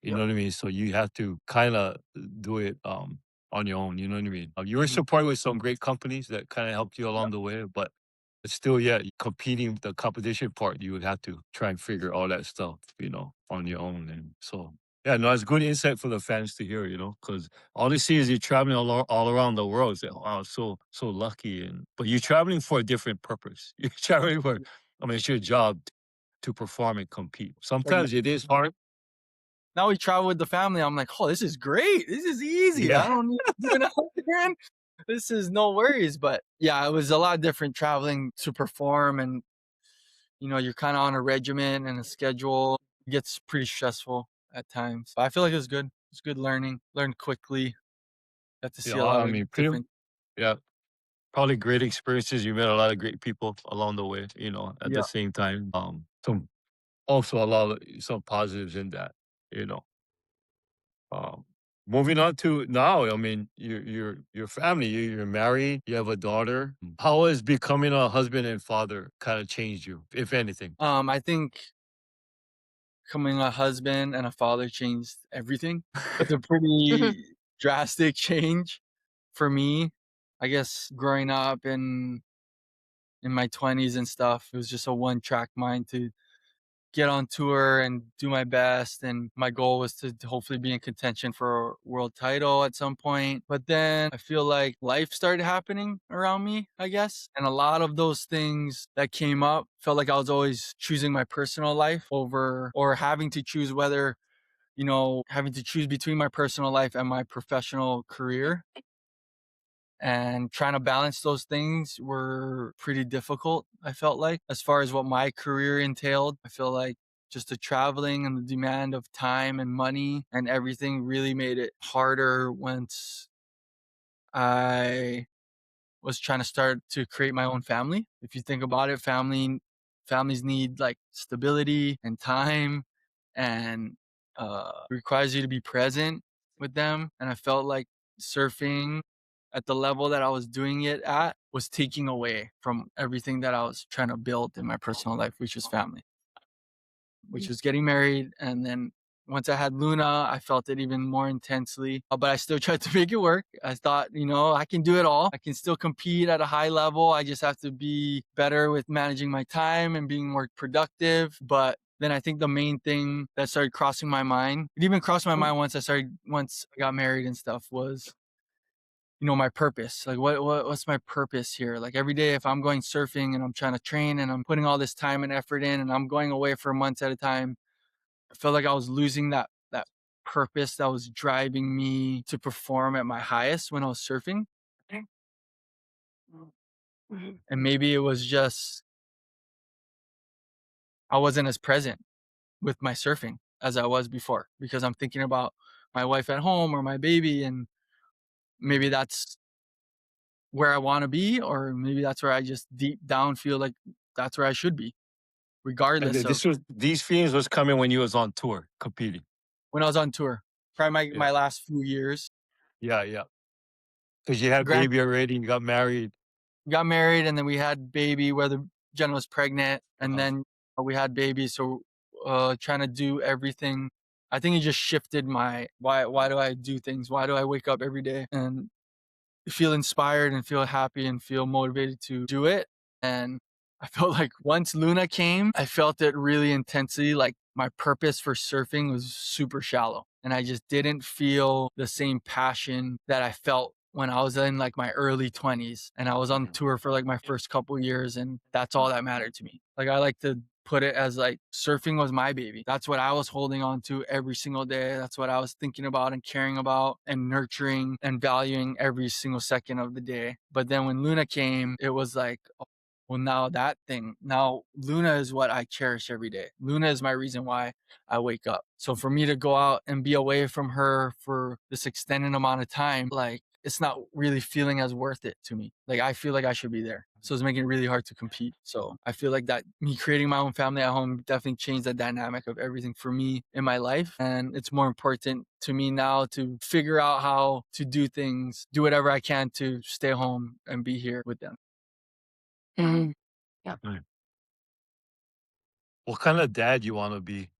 You know what I mean? So you have to kind of do it on your own. You know what I mean? You were supported with some great companies that kind of helped you along the way, but still, yeah, competing, the competition part, you would have to try and figure all that stuff, on your own. And so, yeah, no, it's good insight for the fans to hear, because all they see is you're traveling all around the world. Say, wow, so lucky. But you're traveling for a different purpose. You're traveling for, I mean, it's your job to perform and compete. Sometimes it is hard. Now we travel with the family. I'm like, oh, this is great. This is easy. Yeah. I don't need to do it out again. This is no worries. But yeah, it was a lot different traveling to perform, and you're kind of on a regimen and a schedule. It gets pretty stressful at times. But I feel like it was good. It's good learning. Learned quickly. Got to see a lot I of mean, different. yeah, probably great experiences. You met a lot of great people along the way, at Yeah. the same time. Also a lot of some positives in that, you know. Um, moving on to now, I mean, your family, you're married, you have a daughter. How has becoming a husband and father kind of changed you, if anything? I think becoming a husband and a father changed everything. It's a pretty drastic change for me. I guess growing up in my 20s and stuff, it was just a one-track mind to get on tour and do my best, and my goal was to hopefully be in contention for a world title at some point. But then I feel like life started happening around me, I guess, and a lot of those things that came up felt like I was always choosing my personal life over, or having to choose whether, having to choose between my personal life and my professional career. And trying to balance those things were pretty difficult, I felt like, as far as what my career entailed. I feel like just the traveling and the demand of time and money and everything really made it harder once I was trying to start to create my own family. If you think about it, families need like stability and time, and requires you to be present with them. And I felt like surfing at the level that I was doing it at was taking away from everything that I was trying to build in my personal life, which was family, which was getting married. And then once I had Luna, I felt it even more intensely, but I still tried to make it work. I thought, I can do it all. I can still compete at a high level. I just have to be better with managing my time and being more productive. But then I think the main thing that started crossing my mind, it even crossed my mind once I got married and stuff, was my purpose. Like what's my purpose here? Like every day, if I'm going surfing and I'm trying to train and I'm putting all this time and effort in and I'm going away for months at a time, I felt like I was losing that purpose that was driving me to perform at my highest when I was surfing. And maybe it was just I wasn't as present with my surfing as I was before, because I'm thinking about my wife at home or my baby, and maybe that's where I want to be, or maybe that's where I just deep down feel like that's where I should be, And regardless of these feelings was coming when you was on tour competing. when I was on tour. Probably my Yeah. last few years. Yeah, yeah. Because you had Grant baby already, you got married. got married, and then we had baby where Jen was pregnant, and Uh-huh. then we had baby. So trying to do everything, I think it just shifted my why do I do things? Why do I wake up every day and feel inspired and feel happy and feel motivated to do it? And I felt like once Luna came, I felt it really intensely. Like my purpose for surfing was super shallow, and I just didn't feel the same passion that I felt when I was in like my early 20s and I was on tour for like my first couple years, and that's all that mattered to me. Like I like to put it as like surfing was my baby. That's what I was holding on to every single day. That's what I was thinking about and caring about and nurturing and valuing every single second of the day. But then when Luna came, it was like, oh, well, now Luna is what I cherish every day. Luna is my reason why I wake up. So for me to go out and be away from her for this extended amount of time, like it's not really feeling as worth it to me. Like I feel like I should be there. So it's making it really hard to compete. So I feel like that me creating my own family at home definitely changed the dynamic of everything for me in my life. And it's more important to me now to figure out how to do things, do whatever I can to stay home and be here with them. Mhm. What kind of dad you want to be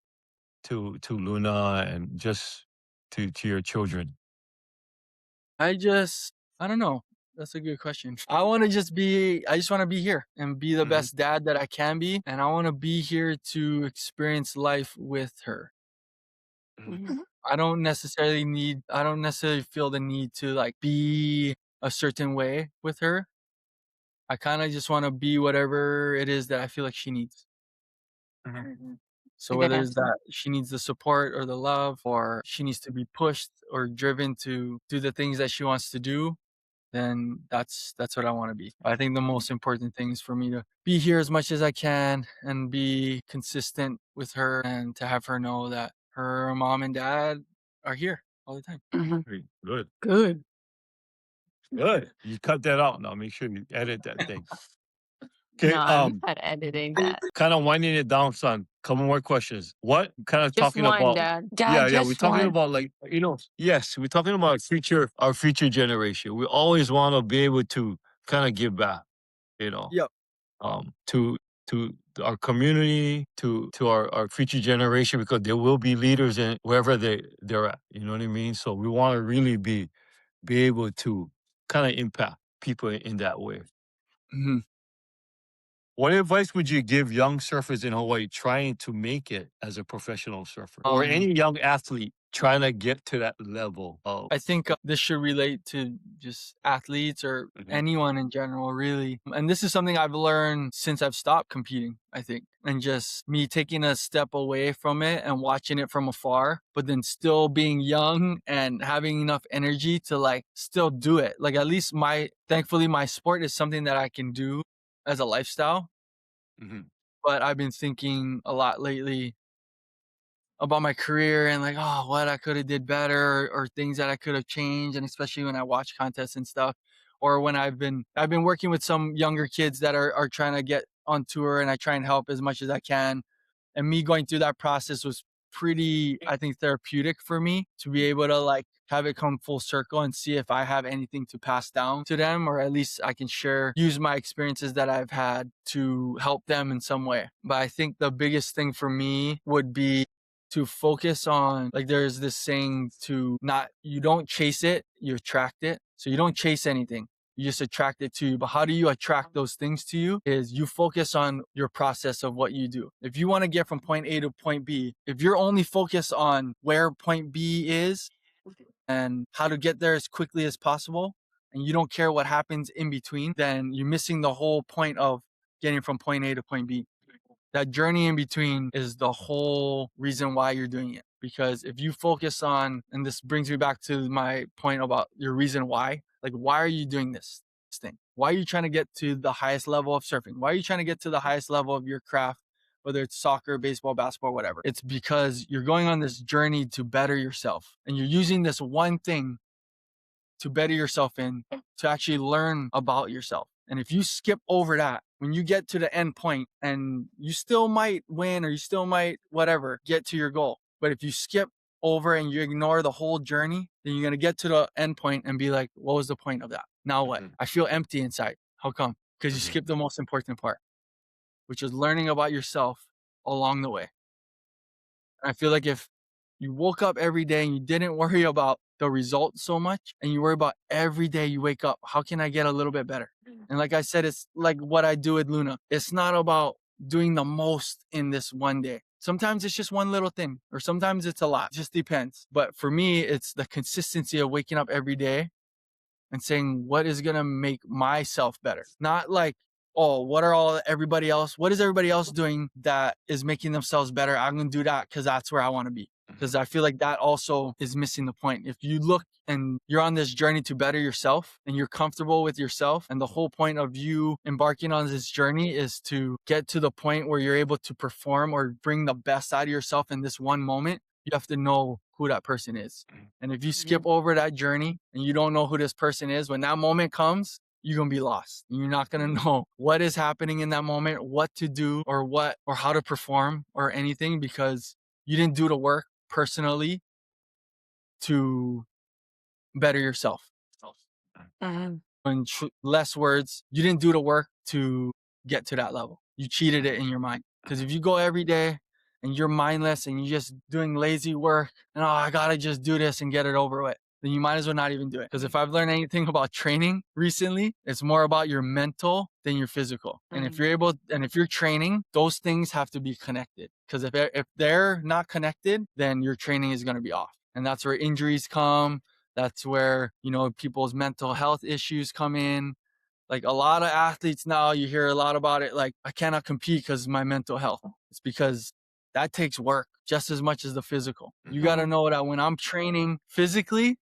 to Luna and just to your children? I don't know. That's a good question. I just want to be here and be the best dad that I can be. And I want to be here to experience life with her. Mhm. I don't necessarily feel the need to like be a certain way with her. I kind of just want to be whatever it is that I feel like she needs. So Good whether it's answer. that she needs the support or the love, or she needs to be pushed or driven to do the things that she wants to do, then that's what I want to be. I think the most important thing is for me to be here as much as I can and be consistent with her, and to have her know that her mom and dad are here all the time. Mhm. Hey, good. Good. Good. You cut that out now. Make sure you edit that thing. Okay. No, I'm not editing that. Kind of winding it down, son. Couple more questions. What kind of Just talking one, about? Dad. Dad, Yeah. We're just talking one. about like yes, we're talking about our future generation. We always want to be able to kind of give back, Yep. to our community, to our future generation, because there will be leaders in wherever they're at. You know what I mean? So we want to really be able to kind of impact people in that way. Mhm. What advice would you give young surfers in Hawaii trying to make it as a professional surfer, or any young athlete trying to get to that level of? I think this should relate to just athletes or anyone in general, really. And this is something I've learned since I've stopped competing, I think. and just me taking a step away from it and watching it from afar, but then still being young and having enough energy to like still do it. Like at least thankfully my sport is something that I can do as a lifestyle. But I've been thinking a lot lately about my career and like, oh, what I could have did better or things that I could have changed. And especially when I watch contests and stuff, or when I've been working with some younger kids that are trying to get on tour, and I try and help as much as I can. And me going through that process was pretty, I think, therapeutic for me to be able to like have it come full circle and see if I have anything to pass down to them, or at least I can use my experiences that I've had to help them in some way. But I think the biggest thing for me would be to focus on, like, there's this saying you don't chase it, you attract it. So you don't chase anything, you just attract it to you. But how do you attract those things to you is you focus on your process of what you do. If you want to get from point A to point B, if you're only focused on where point B is and how to get there as quickly as possible, and you don't care what happens in between, then you're missing the whole point of getting from point A to point B. That journey in between is the whole reason why you're doing it. Because if you focus on, and this brings me back to my point about your reason why, like, why are you doing this thing? Why are you trying to get to the highest level of surfing? Why are you trying to get to the highest level of your craft, whether it's soccer, baseball, basketball, whatever? It's because you're going on this journey to better yourself, and you're using this one thing to better yourself in, to actually learn about yourself. And if you skip over that, when you get to the end point, and you still might win or you still might whatever, get to your goal. But if you skip over and you ignore the whole journey, then you're going to get to the end point and be like, what was the point of that? Now what? I feel empty inside. How come? Because you skipped the most important part, which is learning about yourself along the way. And I feel like if you woke up every day and you didn't worry about the results so much, and you worry about every day you wake up, how can I get a little bit better? And like I said, it's like what I do with Luna. It's not about doing the most in this one day. Sometimes it's just one little thing, or sometimes it's a lot. It just depends. But for me, it's the consistency of waking up every day and saying, what is going to make myself better? Not like, oh, what is everybody else doing that is making themselves better? I'm going to do that because that's where I want to be. Because I feel like that also is missing the point. If you look and you're on this journey to better yourself and you're comfortable with yourself, and the whole point of you embarking on this journey is to get to the point where you're able to perform or bring the best out of yourself in this one moment, you have to know who that person is. And if you skip over that journey and you don't know who this person is, when that moment comes, you're going to be lost. You're not going to know what is happening in that moment, what to do, or how to perform or anything, because you didn't do the work personally to better yourself. In less words, you didn't do the work to get to that level. You cheated it in your mind. Because if you go every day and you're mindless and you're just doing lazy work and, I gotta just do this and get it over with, then you might as well not even do it. Because if I've learned anything about training recently, it's more about your mental than your physical. And if you're training, those things have to be connected. Because if they're not connected, then your training is going to be off. And that's where injuries come. That's where, people's mental health issues come in. Like, a lot of athletes now, you hear a lot about it, like, I cannot compete because of my mental health. It's because that takes work just as much as the physical. You got to know that when I'm training physically,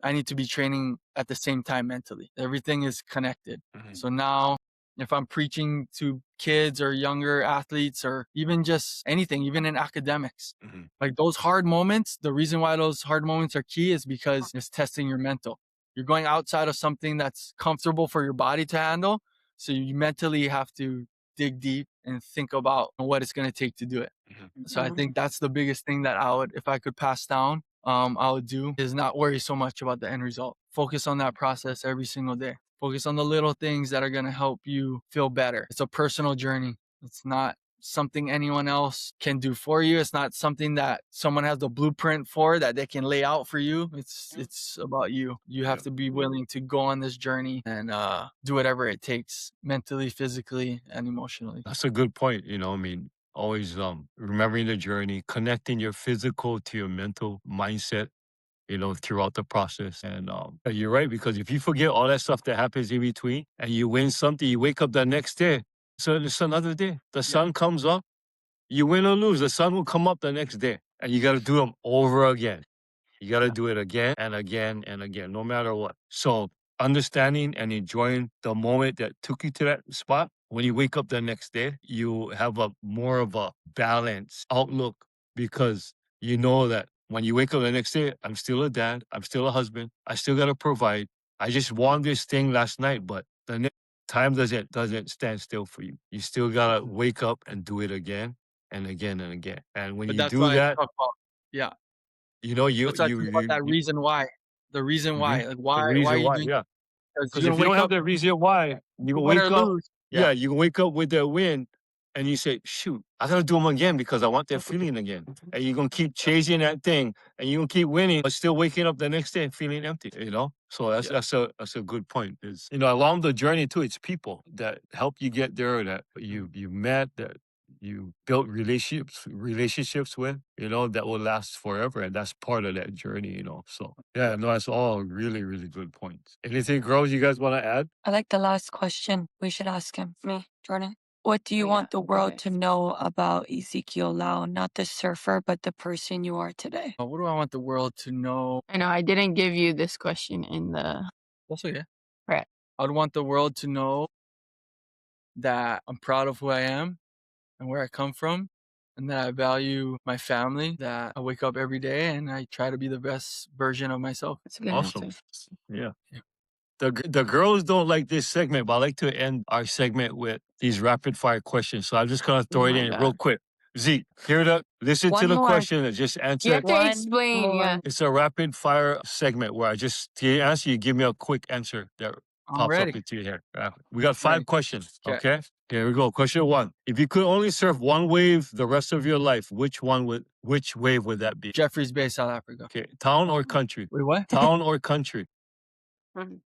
I need to be training at the same time mentally. Everything is connected. So now, if I'm preaching to kids or younger athletes, or even just anything, even in academics, like those hard moments, the reason why those hard moments are key is because it's testing your mental. You're going outside of something that's comfortable for your body to handle. So you mentally have to dig deep and think about what it's going to take to do it. So I think that's the biggest thing that if I could pass down, I would do, is not worry so much about the end result. Focus on that process every single day. Focus on the little things that are going to help you feel better. It's a personal journey. It's not something anyone else can do for you. It's not something that someone has the blueprint for that they can lay out for you. It's about you. You have to be willing to go on this journey and do whatever it takes, mentally, physically, and emotionally. That's a good point. Always remembering the journey, connecting your physical to your mental mindset, throughout the process. And you're right, because if you forget all that stuff that happens in between and you win something, you wake up the next day, So it's another day. The sun comes up. You win or lose, the sun will come up the next day, and you got to do them over again. You got to do it again and again and again, no matter what. So understanding and enjoying the moment that took you to that spot. When you wake up the next day, you have a more of a balanced outlook because you know that when you wake up the next day, I'm still a dad, I'm still a husband, I still got to provide. I just won this thing last night, but the next time doesn't stand still for you. You still gotta wake up and do it again and again and again. And when But you that's do why I that, talk about yeah. you know, That's why I talk about that reason why. The reason why. Like the why are reason you why, doing yeah. because Because you're if gonna you don't wake have up the reason why, you can win or wake up, lose. yeah, you can wake up with that win and you say, shoot, I gotta do them again because I want that feeling again. And you're gonna keep chasing that thing and you're gonna keep winning, but still waking up the next day and feeling empty, you know? So Yeah. that's a good point. Is along the journey too, it's people that help you get there, that you met, that you built relationships with, that will last forever. And that's part of that journey. So yeah, no, that's all really, really good points. Anything, girls, you guys want to add? I like the last question. We should ask him. Me, Jordan. What do you want the world to know about Ezekiel Lau? Not the surfer, but the person you are today. What do I want the world to know? I know I didn't give you this question in the That's okay. prep. I would want the world to know that I'm proud of who I am and where I come from, and that I value my family, that I wake up every day and I try to be the best version of myself. That's a good Awesome. answer. Yeah. The girls don't like this segment, but I like to end our segment with these rapid fire questions. So I'm just gonna throw it my in God. real quick. Zeke, listen to One the more. question and just You answer. have to One explain, more. yeah. It's a rapid fire segment where you answer, you give me a quick answer that I'm pops ready. up into your head. We got 5 Ready. questions. Okay. Okay. Here we go. Question 1. If you could only surf one wave the rest of your life, which wave would that be? Jeffreys Bay, South Africa. Okay. Town or country? Wait, what? Town or country? Mhm.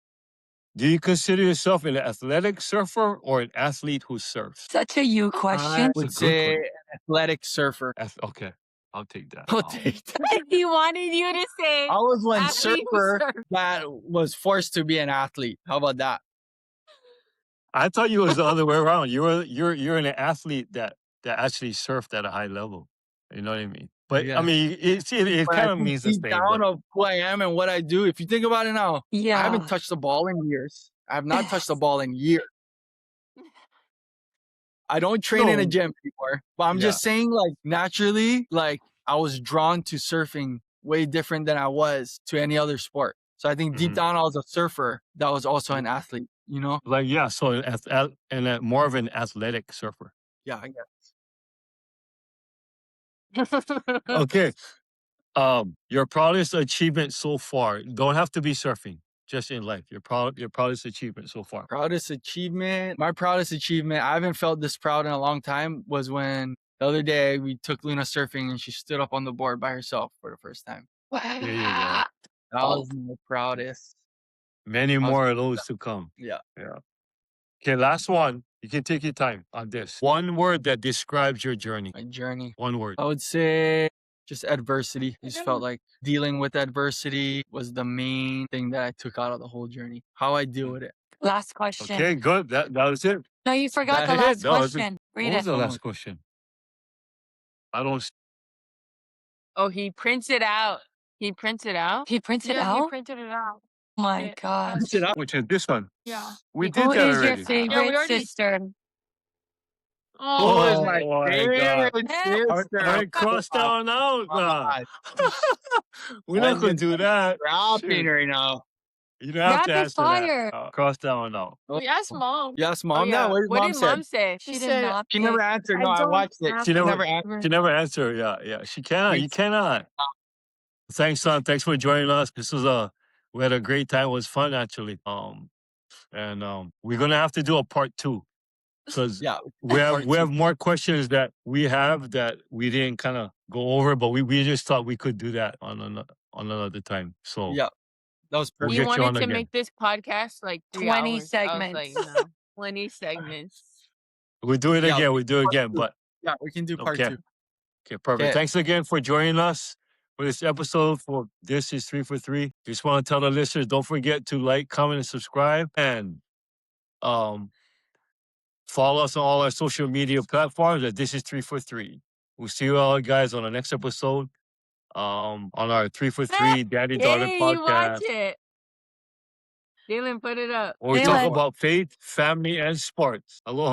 Do you consider yourself an athletic surfer or an athlete who surfs? Such a you I question. would It's a good say one. an athletic surfer. Okay. I'll take that. I'll take that. He wanted you to say I was one athlete who surfer surf. that was forced to be an athlete. How about that? I thought you was the other way around. You're an athlete that actually surfed at a high level. You know what I mean? But I Yes. mean, it But I kind of think means the deep same. down But of who I am and what I do, if you think about it now, I Yeah. haven't touched the ball in years. I have not touched the ball in years. I don't train in a no, gym anymore. But I'm yeah. just saying, like, naturally, like, I was drawn to surfing way different than I was to any other sport. So I think deep Mhm. down, I was a surfer that was also an athlete, you know? Like yeah. So more of an athletic surfer. Yeah, I guess. Okay. Your proudest achievement so far don't have to be surfing. Just in life, your proudest achievement so far. Proudest achievement. My proudest achievement, I haven't felt this proud in a long time, was when the other day we took Luna surfing and she stood up on the board by herself for the first time. There you go. That was my proudest. Many I was more of those to come. Yeah. Yeah. Okay, last one. You can take your time on this. One word that describes your journey. My journey. One word. I would say just adversity. I just felt like dealing with adversity was the main thing that I took out of the whole journey. How I deal with it. Last question. Okay, good. That was it. No, you forgot That the it? last No, that's it. question. What Read was it. the last question? I don't. Oh, he prints it out. He prints it out? He printed Yeah, he out? printed it out. My Yeah. gosh. Sit up. Which is this one? Yeah. We He- did Who that is your already. favorite we already- sister? Who is Oh my my God. favorite All sister? All right, cross down out. God. We're not gonna do that. Dropping Shoot. right now. You don't have to Rapid answer fire. that. Cross down out. We asked mom. Yes, Oh, mom. yeah. No, what What mom did said? mom say? She She did said- not She pick. never answered. No, I don't watched it. have She never to. answered. She never answered. Yeah. She cannot. You cannot. Thanks, son. Thanks for joining us. We had a great time. It was fun actually. We're gonna have to do a part 2 because Yeah. we Part have two. more questions that we didn't kind of go over, but we just thought we could do that on another time. So Yeah. That was we'll He perfect. get you on wanted to again. make this podcast like 3 20 hours. I was segments. like, no. 20 segments. We do it Yeah, again. We do it part again. two. But Yeah, we can do part okay. 2. Okay, perfect. Okay. Thanks again for joining us for this episode for This is 3 for 3. Just want to tell the listeners, don't forget to like, comment, and subscribe. And Follow us on all our social media platforms at This Is 3 for 3. We'll see you all guys on the next episode on our 3 for 3 Daddy Daughter Hey, you watch podcast, it. Dylan, put it up. where we Hey, talk like- about faith, family, and sports. Aloha.